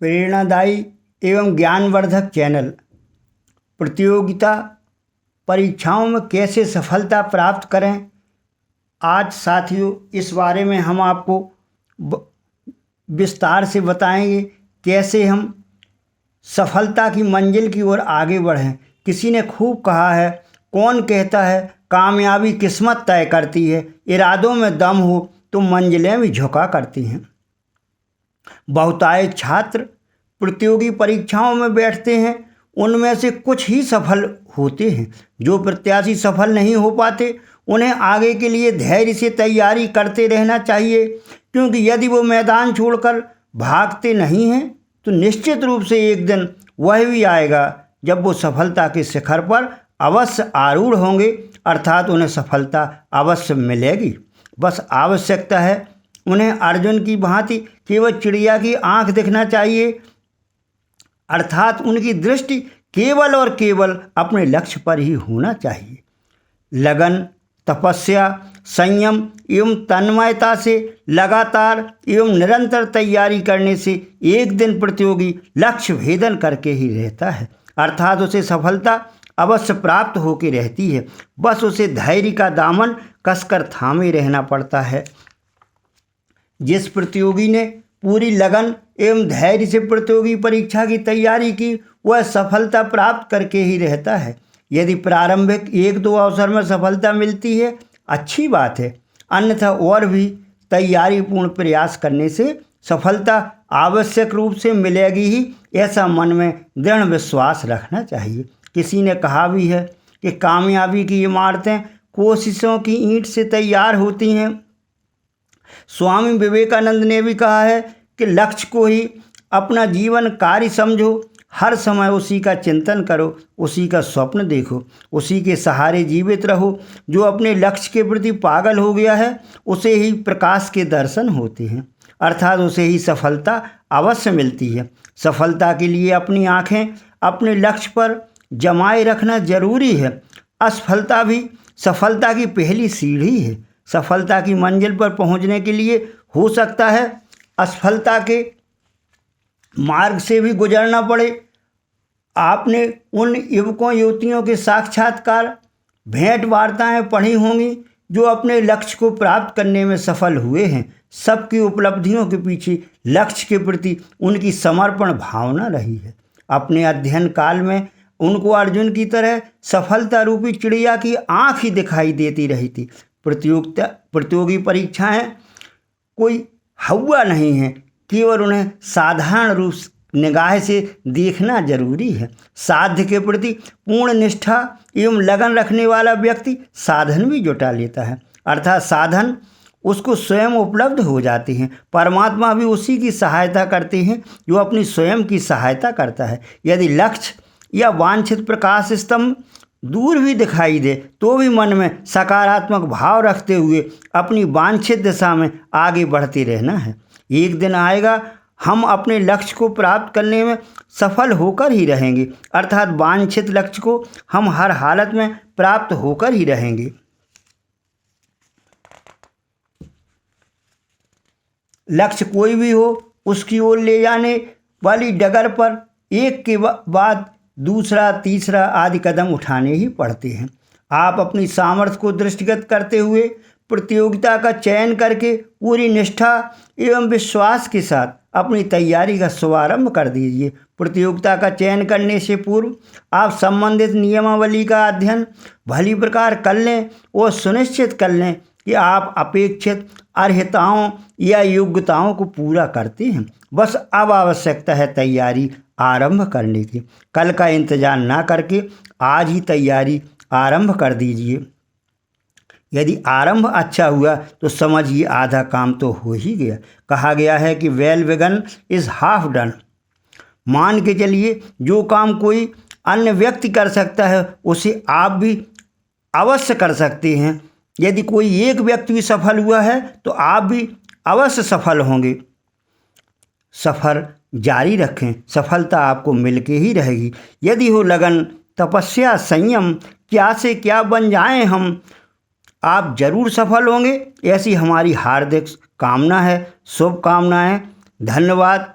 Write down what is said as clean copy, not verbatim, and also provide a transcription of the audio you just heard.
प्रेरणादायी एवं ज्ञानवर्धक चैनल। प्रतियोगिता परीक्षाओं में कैसे सफलता प्राप्त करें, आज साथियों इस बारे में हम आपको विस्तार से बताएंगे कैसे हम सफलता की मंजिल की ओर आगे बढ़ें। किसी ने खूब कहा है, कौन कहता है कामयाबी किस्मत तय करती है, इरादों में दम हो तो मंजिलें भी झुका करती हैं। बहुतायत छात्र प्रतियोगी परीक्षाओं में बैठते हैं, उनमें से कुछ ही सफल होते हैं। जो प्रत्याशी सफल नहीं हो पाते उन्हें आगे के लिए धैर्य से तैयारी करते रहना चाहिए, क्योंकि यदि वो मैदान छोड़कर भागते नहीं हैं तो निश्चित रूप से एक दिन वह भी आएगा जब वो सफलता के शिखर पर अवश्य आरूढ़ होंगे, अर्थात उन्हें सफलता अवश्य मिलेगी। बस आवश्यकता है उन्हें अर्जुन की भांति केवल चिड़िया की आंख दिखना चाहिए, अर्थात उनकी दृष्टि केवल और केवल अपने लक्ष्य पर ही होना चाहिए। लगन, तपस्या, संयम एवं तन्मयता से लगातार एवं निरंतर तैयारी करने से एक दिन प्रतियोगी लक्ष्य भेदन करके ही रहता है, अर्थात उसे सफलता अवश्य प्राप्त होकर रहती है। बस उसे धैर्य का दामन कसकर थामे रहना पड़ता है। जिस प्रतियोगी ने पूरी लगन एवं धैर्य से प्रतियोगी परीक्षा की तैयारी की, वह सफलता प्राप्त करके ही रहता है। यदि प्रारंभिक 1-2 अवसर में सफलता मिलती है, अच्छी बात है, अन्यथा और भी तैयारी पूर्ण प्रयास करने से सफलता आवश्यक रूप से मिलेगी ही, ऐसा मन में दृढ़ विश्वास रखना चाहिए। किसी ने कहा भी है कि कामयाबी की इमारतें कोशिशों की ईंट से तैयार होती हैं। स्वामी विवेकानंद ने भी कहा है कि लक्ष्य को ही अपना जीवन कार्य समझो, हर समय उसी का चिंतन करो, उसी का स्वप्न देखो, उसी के सहारे जीवित रहो। जो अपने लक्ष्य के प्रति पागल हो गया है उसे ही प्रकाश के दर्शन होते हैं, अर्थात उसे ही सफलता अवश्य मिलती है। सफलता के लिए अपनी आंखें अपने लक्ष्य पर जमाए रखना जरूरी है। असफलता भी सफलता की पहली सीढ़ी है। सफलता की मंजिल पर पहुंचने के लिए हो सकता है असफलता के मार्ग से भी गुजरना पड़े। आपने उन युवकों युवतियों के साक्षात्कार भेंट वार्ताएँ पढ़ी होंगी जो अपने लक्ष्य को प्राप्त करने में सफल हुए हैं। सबकी उपलब्धियों के पीछे लक्ष्य के प्रति उनकी समर्पण भावना रही है। अपने अध्ययन काल में उनको अर्जुन की तरह सफलता रूपी चिड़िया की आँख ही दिखाई देती रही थी। प्रतियोगी परीक्षाएं कोई हवा नहीं है, केवल उन्हें साधारण रूप निगाह से देखना जरूरी है। साध्य के प्रति पूर्ण निष्ठा एवं लगन रखने वाला व्यक्ति साधन भी जुटा लेता है, अर्थात साधन उसको स्वयं उपलब्ध हो जाते हैं। परमात्मा भी उसी की सहायता करते हैं जो अपनी स्वयं की सहायता करता है। यदि लक्ष्य या वांछित प्रकाश स्तंभ दूर भी दिखाई दे तो भी मन में सकारात्मक भाव रखते हुए अपनी वांछित दिशा में आगे बढ़ते रहना है। एक दिन आएगा हम अपने लक्ष्य को प्राप्त करने में सफल होकर ही रहेंगे, अर्थात वांछित लक्ष्य को हम हर हालत में प्राप्त होकर ही रहेंगे। लक्ष्य कोई भी हो, उसकी ओर ले जाने वाली डगर पर एक के बाद दूसरा, तीसरा आदि कदम उठाने ही पड़ते हैं। आप अपनी सामर्थ्य को दृष्टिगत करते हुए प्रतियोगिता का चयन करके पूरी निष्ठा एवं विश्वास के साथ अपनी तैयारी का शुभारंभ कर दीजिए। प्रतियोगिता का चयन करने से पूर्व आप संबंधित नियमावली का अध्ययन भली प्रकार कर लें और सुनिश्चित कर लें कि आप अपेक्षित अर्हताओं या योग्यताओं को पूरा करते हैं। बस अब आवश्यकता है तैयारी आरंभ करने की। कल का इंतजार ना करके आज ही तैयारी आरंभ कर दीजिए। यदि आरंभ अच्छा हुआ तो समझिए आधा काम तो हो ही गया। कहा गया है कि well begun is half done. मान के चलिए जो काम कोई अन्य व्यक्ति कर सकता है उसे आप भी अवश्य कर सकते हैं। यदि कोई एक व्यक्ति भी सफल हुआ है तो आप भी अवश्य सफल होंगे। सफ़र जारी रखें, सफलता आपको मिलके ही रहेगी। यदि हो लगन, तपस्या, संयम, क्या से क्या बन जाएं हम, आप जरूर सफल होंगे। ऐसी हमारी हार्दिक कामना है। शुभकामनाएं। धन्यवाद।